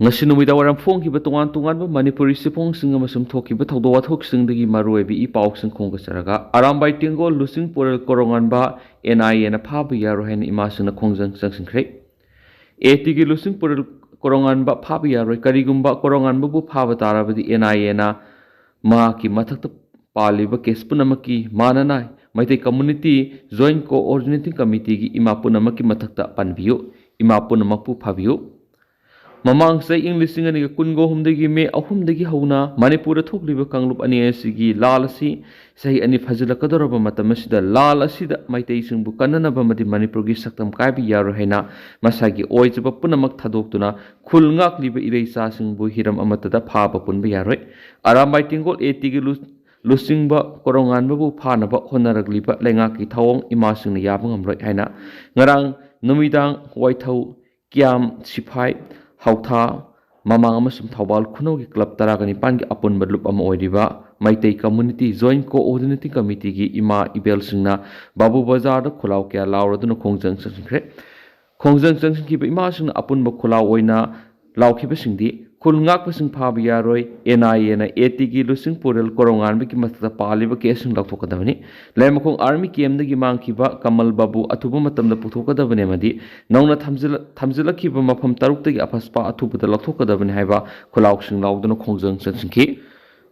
ngasi numida waram phongkiba tongan tongan ba Manipuri sipong sing amasum thokiba thawdo wathok singdagi maruebi I pauk sing khongga saraga arambai tingol lusing porel Korounganba NIA na phabu yaro hen imasuna khongjang sangsingkhre AT gi lusing porel Korounganba phabu yaro karigumba Korounganba bu phaba tarabadi NIA na ma ki mathakta paliba case punamaki manana maitai community joint coordinating committee gi ima punamaki mathakta panbiyo ima punamapu phabiyo mamang sai English ngani kungo humdagi me ahumdagi hauna Manipur thokliba kanglup ani asigi lalasi sahi ani fazila kadoraba matamasida lalasi da maitai singbu kanana bamadi Manipur gi saktam kaibi yaro hena masagi oijiba punamak thadoktuna khulngak liba ireisa singbu hiram amatada phaba punba yaroi arambai tingol etigi lusingba Korounganba bu phanaba honaragliba lengaki thawong imasingna yabang amroi haina ngarang numidang waithau kiam siphai hautha mamang amasum thawbal khunogi club taragani pangi apun badlup ama oiriba maitai community joint coordinating committee gi ima ibel singna babu bazar da khulaw kya lawraduna khongjang sangkhre khongjang sangki ba ima singna apun ba khulaw oina lawkhiba singdi khulngak pasing phabi yaroi NIA na AT gi lusing porel Korounganba ki matata paliba kesing lathokadabani lemkhong army kem dagi mangkhiba Kamal Babu athuba matamda puthokadabani madi nongna thamjilakhiba mafam taruk dagi aphaspa athuba lathokadabani haiba khulaw sing lawduna khongjang sangki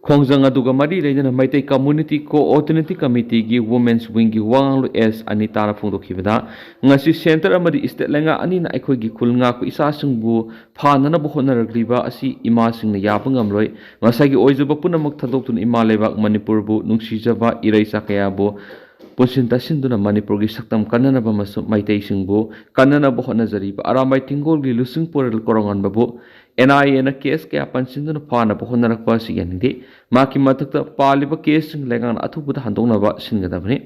khongjang aduga mari leina maitai community coordinating committee gi women's wing gi wanglu S anita na phongdokhibada ngasi center amadi state lenga ani na akhoi gi khulnga ko isa singbu phanana bu honaragliba asi ima singna yabangamroi masagi oijuba punamak thadoktun ima lebak Manipur bu nungsijaba iraisa kaya bu punsinta sinduna Manipur gi saktam kanana ba masu maitai singbu kanana bu honajariba aramai tingol gi lusing porel Korounganba bu NIA na case kaya pansinduna phana bu honarakpa siyanidi maki matakta paliba case sing lengan athubuda handongnaba singadabani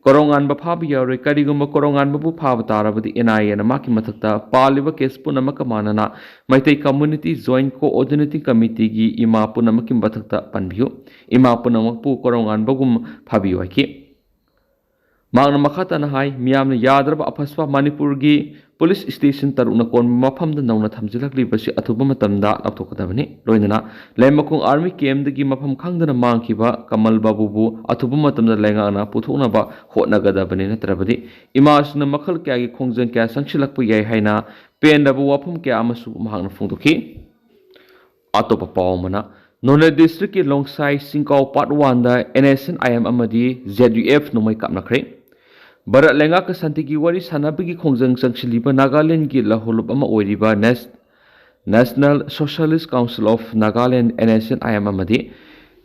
Korounganba phabi yaroi karigumba Korounganba bu phaba tarabadi NIA na maki matakta paliba case punamaka manana maitai community joint coordinating committee gi ima punamaki matakta panbiyo ima punamakpu Korounganba gum phabiyo haki magna makhata na hai miyamna yadraba aphaspa Manipur gi police station taruna kon mafam da nauna thamjilakli basi athuba matamda lathokadabani loinana lemakong army camp dagi mafam khangdana mangkhiba Kamal Babu bu athuba matamda lengana puthoknaba hotnagadabani natrabadi imasna makhal kya gi khongjang kya sangsilakpu yai haina pendabu wapham kya amasu mahangna phongdokhi atopa pawmana None district ki longsai Singkau part 1 da NSNIM amadi ZUF numai kapnakhre Barat lenga ka santigi wari sanabigi khongjang sangsiliba Nagaland gi laholup ama oiriba National Socialist Council of Nagaland NSNIM amadi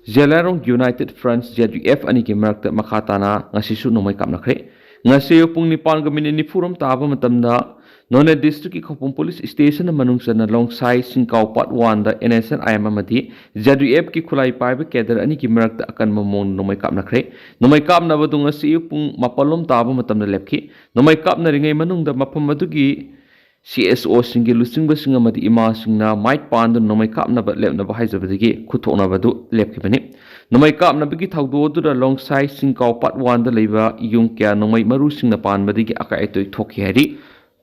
Zelarong United Front ZUF ani ki marakta makhatana ngasisu numai kapnakhre ngasiyo pung nipan ga minini furam taba matamda None district ki khopum police station manungsana longsai Singkau part 1 da NSNIM amadi ZUF ki khulai paiba kedar ani ki marakta Akanba mong numai kapnakhre numai kapna badu ngasiyo pung mapalom taba matamda lepki numai kapna ringai manungda mapam madugi CSO singi lusing basing amadi ima singna might pandu numai kapna ba lepna ba haijabadigi khuthokna badu lepki bani numai kapna bigi thawdo du da longsai Singkau part 1 da leiba yung kya numai maru singna pan badigi akai atoi thokhi hari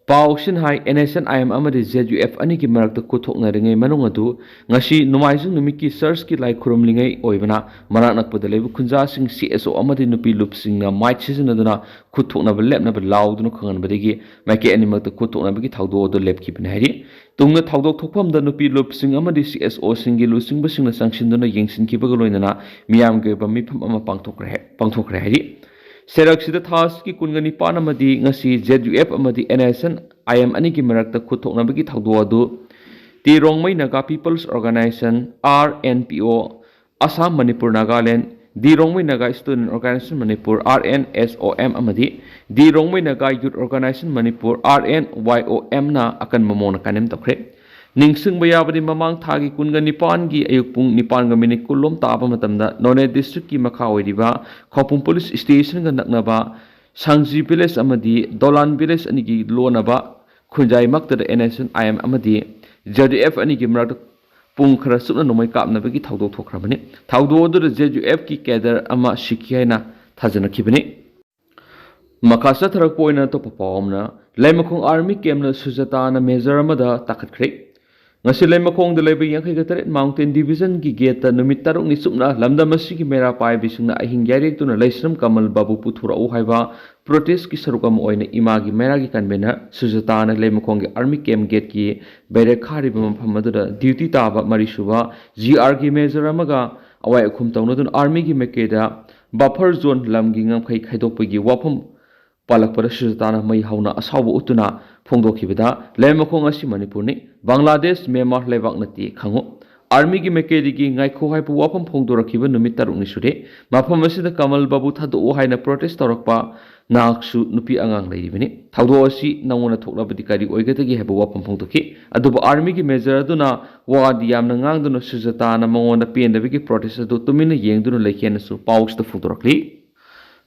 Paushin hai NSNIM amadi ZUF ani ki marakta kuthokna ringai manung adu ngasi numaisung numiki search ki lai khurumlingai oibana marak nakpada leibu khunja sing CSO amadi nupi lup singna might seasonaduna kuthokna ba lepna ba lauduna khangan badigi maiki animal ta kuthokna bagi thawdo do lepki binari tungna thawdok thokpham da nupi lup sing amadi CSO singi lusing ba singna sangsinduna yengsin ki bagaloinana miyam ge ba mipham ama pangthokre hari Seraksida thas ki kungani panamadi ngasi ZUF amadi NSNIM ani ki marakta khuthokna bagi thawdo adu ti rongmai naga people's organization RNPO Assam Manipur Nagaland di rongmai naga student organization Manipur RNSOM amadi di rongmai naga youth organization Manipur RNYOM na akan mamona kanem tokre Ningsing bayabadi mamang thagi kunga nipan gi ayukpung nipan ga minit kulom taba matamda None district ki makha oiriba khopum police station ga naknaba Sangji village amadi Dolan village ani gi lonaba khunjai makta da NSNIM amadi ZUF ani gi marak pung khara sukna nomai kapna bagi thawdo thokhrabani thawdo du ZUF ki kedar ama shikhiaina thajana khibani makasa tharak poina to papawmna laimakong army camp na sujata na major amada takhatkhre ngasi lay makong dalay ba yang kay Mountain Division ki gate numit tarong ni sumna lamda masi ki mera pai bisingna ahing yari tu na laisram kamal babu puthura u haiba protest ki sarukam oina ima gi mera gi kanbena sujata na lay makong gi army camp gate ki bere khari bam phamadura duty ta ba marisuba GR gi major amaga awai khum tawna dun army gi mekeda buffer zone lam gi ngam khai khaidok pagi wapham palakpara sujatana mai hauna asabu utuna phongdokhibada lemakong asi Manipur ni Bangladesh Myanmar lebak nati khango army gi mekedi gi ngai kho hai pu wapham phongdorakhiba numit taruk ni sure mapham asida Kamal Babu thadu o haina protest torakpa naksu nupi angang leibini thawdo asi nangona thoknabadi kari oigatagi heba wapham phongdokhi aduba army gi major aduna wadi yamna ngangduna sujatana mangona pendabigi protest adu tumina yengduna lekhena su paus ta phongdorakli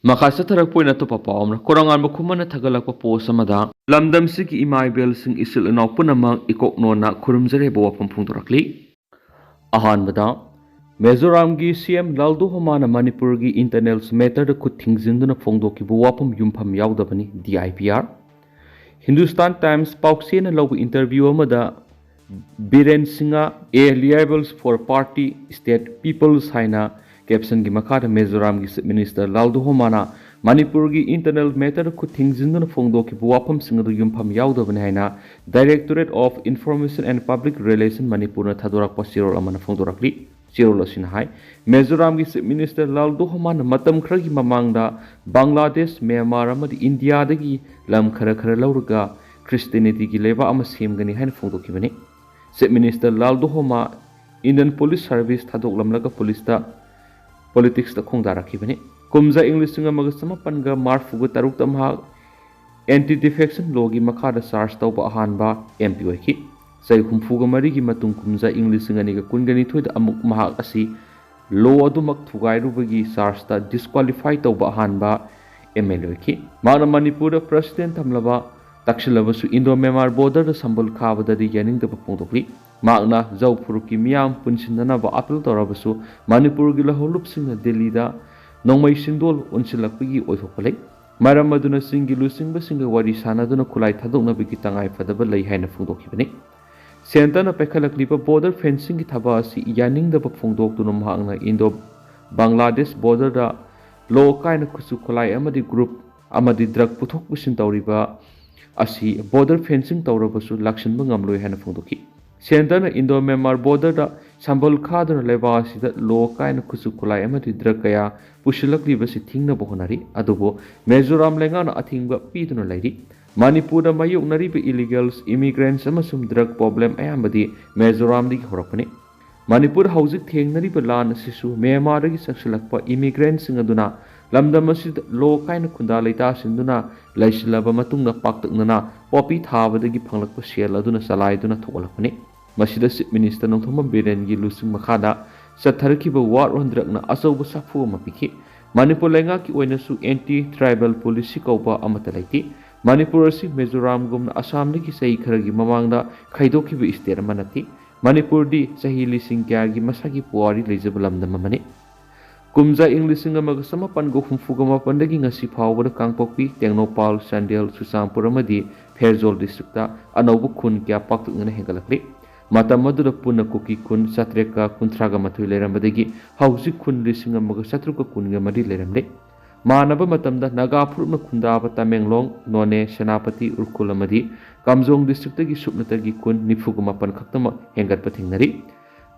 Makasa tarak po na to papawam Korounganba kumana tagalak pa po sa mada lamdam siki imaibel sing isil inaw po namang ikokno na kurumzare bawa pampungdurakli ahan bada Mizoram CM laldo humana Manipur gi internal matter da khut thingzin na phongdo ki bawa pam yumpham yawdabani DIPR Hindustan Times pauksi na law interview amada Biren Singa a liables for party state people's haina caption gi makada Mizoram gi minister laldo homana Manipur gi internal matter khut thingzin na phongdo ki wapham singadu yumpham yawdabani haina Directorate of Information and Public Relations Manipur na thadorak pasirol amana phongdorakli sirol asin hai Mizoram gi minister laldo homana matam khra gi mamangda Bangladesh Myanmar amadi India dagi lam khara khara laurga Christianity gi leba ama semgani haina phongdokibani minister laldo homa Indian Police Service thadok lamlaga police ta politics ta khongdarakibani kumza English singa magasama panga marfuga taruk tamha anti-defection law gi makhada charge tawba ahanba MP oiki sai khumfuga mari gi matung kumza English singa ni ga kungani thoida amuk mahak asi law adumak thugai rubagi charge ta disqualify tawba ahanba ML oiki mana Manipur president thamlaba takshilaba su Indo-Myanmar border da sambal khabada di yaning da pongdokli Magna Zau Puruki Miam Punsinana ba apel torabasu Manipur gila holup singa Delhi da nongmai sindol unsilakpigi oithokpalai maram maduna singilu singba singa wari sana duna kulai thadokna bigi tangai fadaba lei haina phongdokhibani Sentana pekhalakliba border fencing gi thaba asi yaning da phongdok duna mahangna Indo Bangladesh border da law kaina kusu kulai amadi group amadi drug puthok pusin tawriba asi border fencing tawrabasu lakshan bangamloi haina phongdokhi Sentana Indo-Myanmar border da sambal khadana leba sida law kaina kusu kulai amadi drug kaya pushilakli basi thingna bohonari adubo Mizoram lengana athingba piduna lairi Manipur da mayoknari be illegals immigrants amasum drug problem ayambadi Mizoram digi horakpani Manipur hauzik thengnari be lan sisu Myanmar dagi saksilakpa immigrants singaduna lamdam asid law kaina khunda leita sinduna laisilaba matungna paktaknana popi thabadagi phanglakpa sel aduna salaiduna thokalakpani Masida Minister Nongthoma Biren gi lusing makhada satharkiba war ondrakna asauba safu mapiki Manipur lenga ki oina su anti tribal policy kauba amata laiti Manipur si Mizoram gumna Assam ni ki sei kharagi mamangda khaidokiba state manati Manipur di sahi lising kya gi masagi puari leijabalamda mamani Kumza English singa magasama pango humfugama pandagi ngasi phawbada kangpokpi Tengnopal Sandel Susampur amadi Pherzol districta anaubu khun kya paktukna hengalakli Mata madura puna kuki kun satreka kuntraga mathui leirambadagi hausi kun lisinga maga satruka kunga mari leiramle manaba matamda nagapurna khundaba Tamenglong None Senapati Urkul amadi Kamjong district gi supnatagi kun nifugama pan khaktama hengatpa thingnari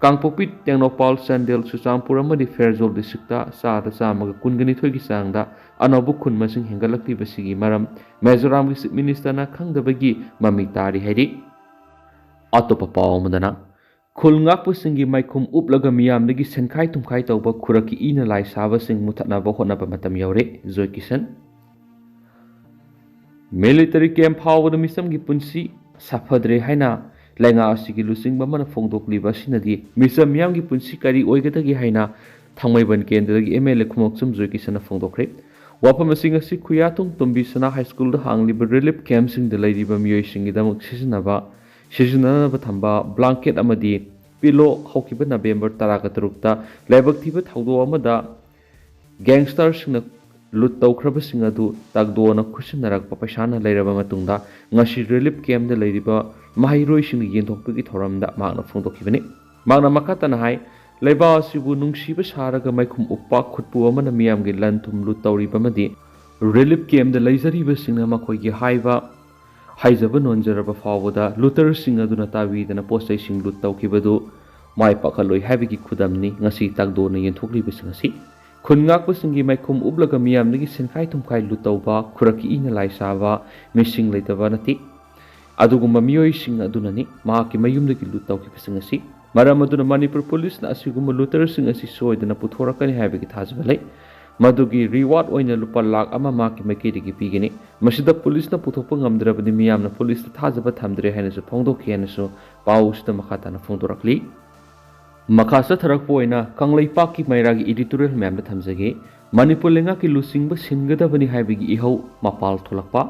Kangpokpi Tengnopal Sandel Susampur amadi Pherzol districta sada samaga kungani thoigi sangda anabu kun masing hengalakti basigi maram Mizoram gi minister na khangdabagi mami tari hairi Atopa pawmadana khulngakpa singi maikhum uplaga miyamdagi senkhai tumkhai tawba khuraki ina lai saba sing muthatnaba hotnaba matam yaure Joy Kisan military camp phawda misam gi punsi safadre haina lenga asigi lusing bamana phongdokliba sinadi misam miyam gi punsi kari oigatagi haina thangmaiban kendagi MLA khumokchum Joy Kisan phongdokre wapham singa si khuyatung tumbi sana high school da hangliba relief camp sing de lairiba miyoi singi damak sisinaba Shijunana thamba blanket amadi pillow haukiba November 13 ta lebak thiba thawdo amada gangsters na lut taukrabasing adu tagdona khusinnarakpa paisana leiraba matungda ngasi relief camp da leiriba mahiroising yenthokpagi thoramda magna phongdokhibani magna makatana hai leiba asibu nungsiba saraga maikhum uppa khutpu amana miyamgi lanthum lut tawriba madi relief camp da leizariba singna makhoigi haiba haijaba nonjaraba fawada luther sing aduna tawidana postai sing lut tawkibadu mai pakhaloi habigi khudamni ngasi tagdona yenthokliba singasi khungak singi maikhum ublaga miyamnigi senkhai thumkhai lutauba khuraki ina laisaba missing leitaba nati adugumba miyoi sing adunani mahaki mayumdagi lutauki pisingasi maram aduna Manipur police na asigumba luther sing asi soidana puthorakani habigi thajbalai madugi reward oina lupa lakh ama maki maikidigi pigini masida police na puthokpa ngamdrabani miyamna police ta thajaba thamdre hainasu phongdokhi hainasu pausda makhatana phongdorakli Makasa tharakpo oina Kangleipakki mairagi editorial ma'am da thamjage Manipur lenga ki lusingba singadabani haibigi ihau mapal tholakpa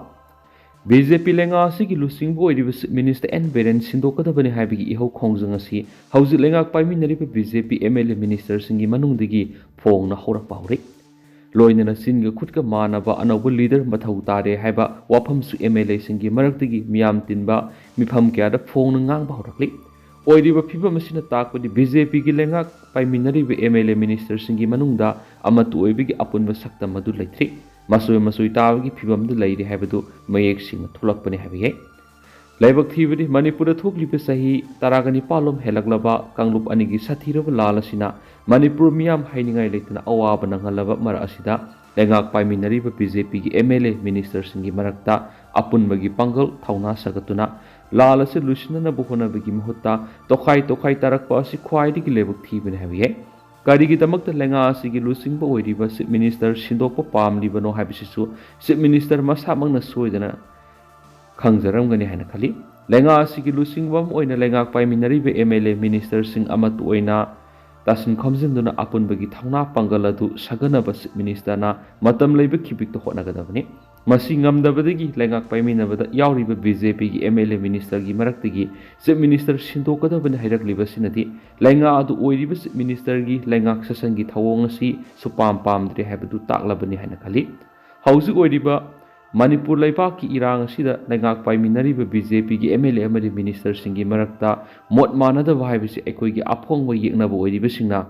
BJP lenga asigi lusingba oiriba minister N Beren sindokadabani haibigi ihau khongjang asi hauji lenga paiminariba BJP MLA minister singi manungdagi phongna horakpa hore loinana singa khutka manaba anauba leader mathau tare haiba wapham su MLA singi maraktagi miyam tinba mifam kya da phongna ngangba horakli oiriba phiba masina takpadi BJP gi lenga paiminariba MLA minister singi manungda amatu oibigi apunba sakta madu leithri masoi tabagi phibamdu leiri haibadu mayek singna thulakpani habiye laibak thibadi Manipur thokliba sahi taragani palom helaglaba kanglup anigi sathiraba lalasina Manipur miyam hainingai leitna awaba nangalaba mara asida lengak paiminariba BJP gi MLA minister singi marakta apunbagi pangal thauna sagatuna लाल से लुसना बुहोनबगी महत्ता तोखाई तारकपा असि ख्वाइदगी लेबक थीबने हाबिये करिगिदमक लेंगा असिगी लुसिंगबा ओइरिबा chief minister सिंदोकपा पामलिबनो हाबिसिसु chief minister मसामंगना सोइदना खंगजरमगनि हायना खाली लेंगा असिगी लुसिंगबम ओइना लेंगा पाइमिनरिबे MLA minister सिंग अमत ओइना तासिन खमजिनदुना अपुनबगी थावना पंगलदु सगनबा chief मिनिस्टरना मतम लेबे खिबिकतो होनागदबनि मसी ngamdabadagi lengak paiminabada yauriba BJP gi MLA minister gi maraktagi chief minister sindokadabani hairakliba sinati lenga adu oiriba chief minister gi lengak session gi thawong asi supam pamdre habadu taklabani haina khali hausi oiriba Manipur laipak ki irang asida lengak paiminariba BJP gi MLA amari minister singi marakta mot manada waibisi ekoi gi aphongwa yeknaba oiriba singna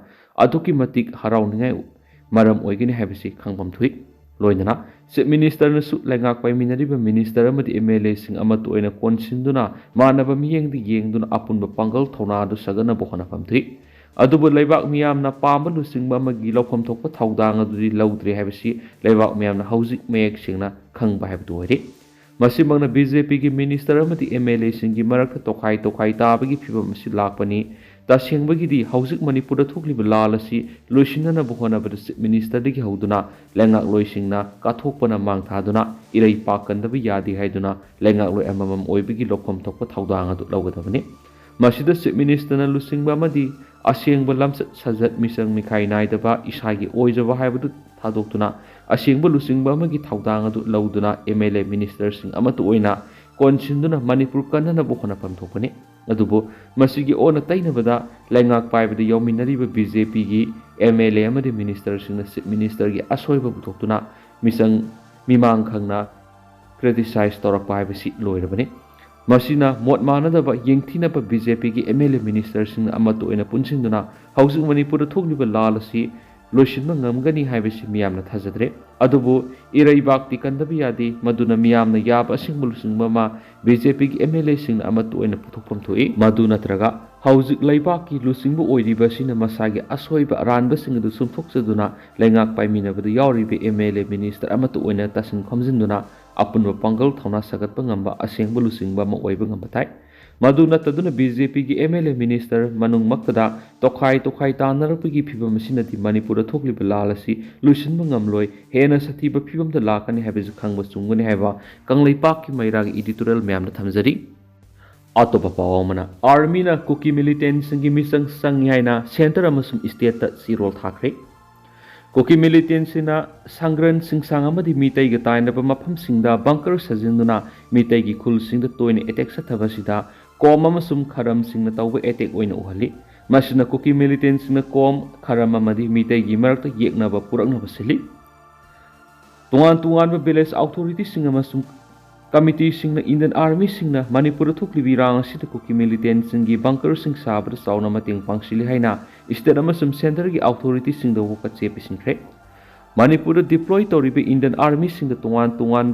aduki matik harawningai maram oigini habisi khangbam thui loinana chief minister na su lengak paiminariba minister amadi MLA sing amatu oina konsinduna manaba miyengdi yengduna apunba pangal thona du sagana bohana pamthri adubu leibak miyamna pamba lu singba amagi lawpham thokpa thaudang adudi lawdre habisi leibak miyamna hauzik mayek singna khangba habdu ori masimangna BJP gi minister amadi MLA singi marakta tokhai tabagi phibam si lakpani tashengbagidi hauzik Manipur thokliba lalasi loisinana buhonabada chief minister digi hauduna lengak loisingna kathokpana mangthaduna irei pakandaba yadi haiduna lengak loi amamam oibigi lokhom thokpa thaudang adu lawgadabani masida chief minister na lusingba amadi asengba lamsat sajat misang mikhai naidaba isagi oijaba haibadu thadoktuna asengba lusingba amagi thaudang adu lawduna MLA minister sing amatu oina konsinduna Manipur kanana buhona pamthokpani adubo masigi ona tainabada lengak paibada yominariba BJP gi MLA amadi minister singna chief minister gi asoiba butoktuna misang mimang khangna criticize torak paibasi loirabani masina mot manadaba yengthinaba BJP gi MLA minister singna amatu oina punsinduna housing Manipur thokliba lalasi loisinba ngamgani haibasi miyamna thajadre adubo iraibak tikandabi yadi maduna miyamna yaba asingbulusingba ma BJP gi MLA singna amatu oina puthokpam thoi madu natraga hauzik laibaki lusingba oiriba sina masagi asoiba aranba singdu sumthoksaduna lengak paiminabada yauribe MLA minister amatu oina tasin khomjinduna apunba pangal thona sagatpa ngamba asengba lusingba ma oiba ngamba tai madu nataduna BJP gi MLA minister manung maktada tokhai tanarapagi phibam sinati Manipur thokliba lalasi lusinba ngamloi hena sathiba phibam da lakani habizu khangba chungani haiba Kangleipak ki mairagi editorial ma'am na thamjari atopa pawamana army na cookie militant singi misang sangi haina center amasum state ta sirol thakre cookie militant sina sangran singsang amadi mitai ga tainaba mapham singda bunker sajinduna mitai gi khul singda toine attack sathabasida kom amasum kharam singna tawba attack oina uhali masina cookie militant singna kom kharam amadi mitai gi marakta yeknaba puraknaba sili तोान village authority committee Indian army Manipur थोक्लिबी रांग असिद Kuki militant bunker साबद चाउना मतेंग पांगसिली हाइना state centre की अथॉरिटी वोकचे पिसिंख्रे मणिपुर डिप्लॉय तौरीब इंडियन आर्मी तोान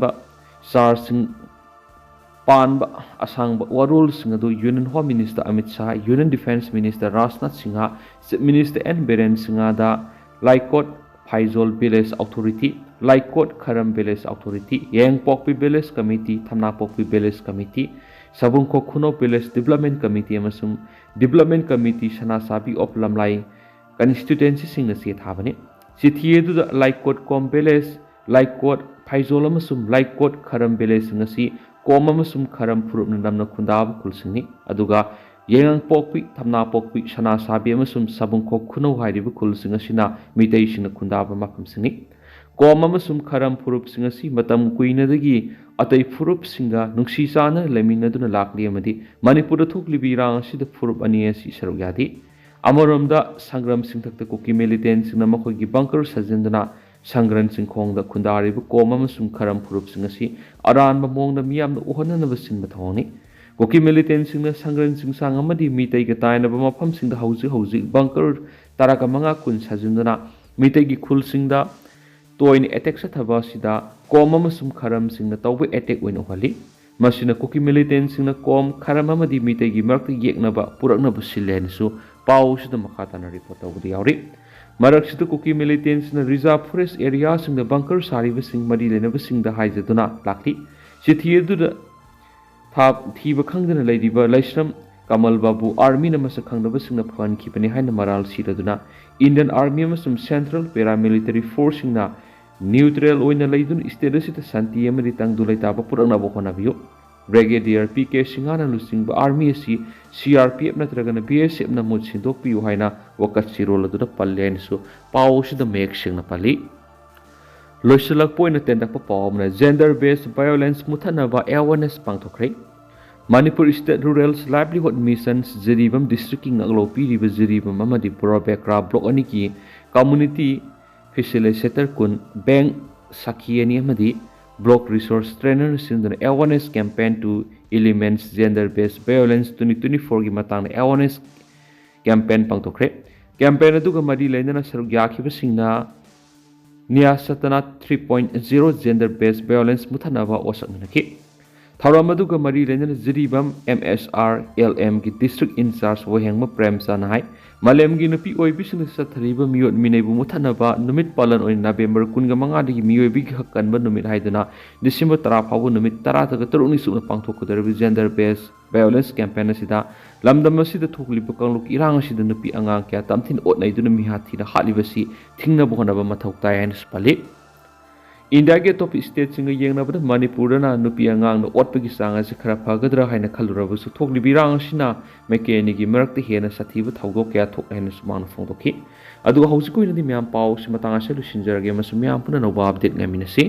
चार्ज पानब असंग वरोल union home minister Amit Shah union defence minister Rajnath Singh chief minister N Biren Singh Laikot Phaijol village authority Laikot Kharam village authority Yengpokpi village committee Thamnapokpi village committee Sabungkhok Khunou village development committee development committee Sanasabi of Lamlai constituency से थाबने चिठी लाइकोट कोम विलेज लाइकोट फाइजोल लाइकोट खरम विलेज कोम खरम फुरुप नमन खुंदाब खुलसिंगनी अदुगा येंगपोकपी थमनापोकपी सनासाबी सबुंखो खुनो हाइरिब खुलसिंग मितैसिंग खुंदाब मफमसिंगनी कोम खरम फुरुप मतम कुइनदगी अतै फुरुप नुंसी चाना लेमिनदुना लाकली मणिपुर थोक्लिबी रांग असिद फुरुप अनी असि सरुक यादी अमरोमदा संग्राम सिंथक्त कुकी मिलिटेंट मखोगी बंकर सजिंदना संग्रन सिंखोंग खुंदारिब कोम खरम फुरुप अरानब मोंग मियाम उहननब सिंब थोंगनी कुकी मिलिटेंट संग्रन सिंसांग मीतैग तायनब मफम हौजिक हौजिक बंकर तरक मंगा कुन सजिंदना मीतैगी खुलसिंगदा तोयन एटेक सथबसिदा कोम खरम तौब एटेक ओहली कुकी मिलिटेंट कोम खरम मीतैगी मरक येक्नब पुरक्नब सिलेनसु पाउसिद मखा ताना रिपोर्ट तौबदी यावरी मरक्सिद Kuki militant reserve forest area bunker सारिबसिंग मरी लेनबसिंग हाइजदुना लाखली चिठीदुदा थीब खंगदना लैरिब लैश्रम कमल बाबू आर्मी मसक खंगदबसिंग फनखिबने हाइन मराल सिरदुना Indian army central paramilitary force neutral लेदुन स्टेट असिद शांति तंगदु लैताब पुरक्नब होनाबियो ब्रिगेडियर पीके सिंहाना लुचिंग आर्मी सीआरपीएफ नत्रगन बीएसएफ मुद सिंदोकपियो हाइना वकत सिरोल अदुदा पल्लेनसु पाउसिद मेक सिंगना पल्ली लोइसलकपोइन तेंदकप पावमना जेंडर बेस्ड वायलेंस मुथनबा अवेयरनेस पांगथोखरे Manipur state rural livelihood mission Jiribam district ngaklo piriba Jiribam amadi पुरबेक्रा ब्लॉक अनि की कम्युनिटी फैसिलिटेटर कुन बैंक साखियनी amadi ब्लॉक रिसोर्स ट्रेनर सिंदन awareness campaign to eliminate gender based violence 2024 की मतंग अवेयरनेस कैंपेन पांगथोखरे कैंपेन अदुगा मरी लेना सरुक याखिबसिंगना नियासतना 3.0 जेंडर बेस्ड वायलेंस मुथनबा ओसकनखि थौरम अदुगा मरी लेना जिरीबम एमएसआर एलएम की डिस्ट्रिक्ट इंचार्ज वहेंगम प्रेमचाना हाय मलेम की नुपी ओइबिसिंग सथरिब मियोट मिनेबु मुथनबा नुमित पालन ओइ नवेम्बर 15 दगी मियोबी हक कनब नुमित हाइदना डिसेंबर 10 फावो नुमित 10 तक तरुनी सुन पांगथोकदरबि जेंडर बेस्ड वायलेंस कैंपेन असिदा लमदम असिदा थोकलिब कांगलुक इरांग असिदा नुपी अंगांग क्या तमथिन ओटनैदुन मिहाथिना हालिबसि थिंगनब होनब मथौ ताय हाइन स्पली इंडिया के टॉप स्टेट सिंग येंगनबद मणिपुरना नुपी अंगांग ओटपगी चांग असे खरा फगदरा हाइन खलुरबसु थोकलिबि रांग असिना मेकेनिकी मरक्ते हेना सथीब थौदो क्या थोक हाइन सुमान फोंदोखि अदु हौजिकोइनदि म्याम पाउ सिमतांग असे लुसिनजरगे मसु म्याम पुना नोबा अपडेट ngamiनसि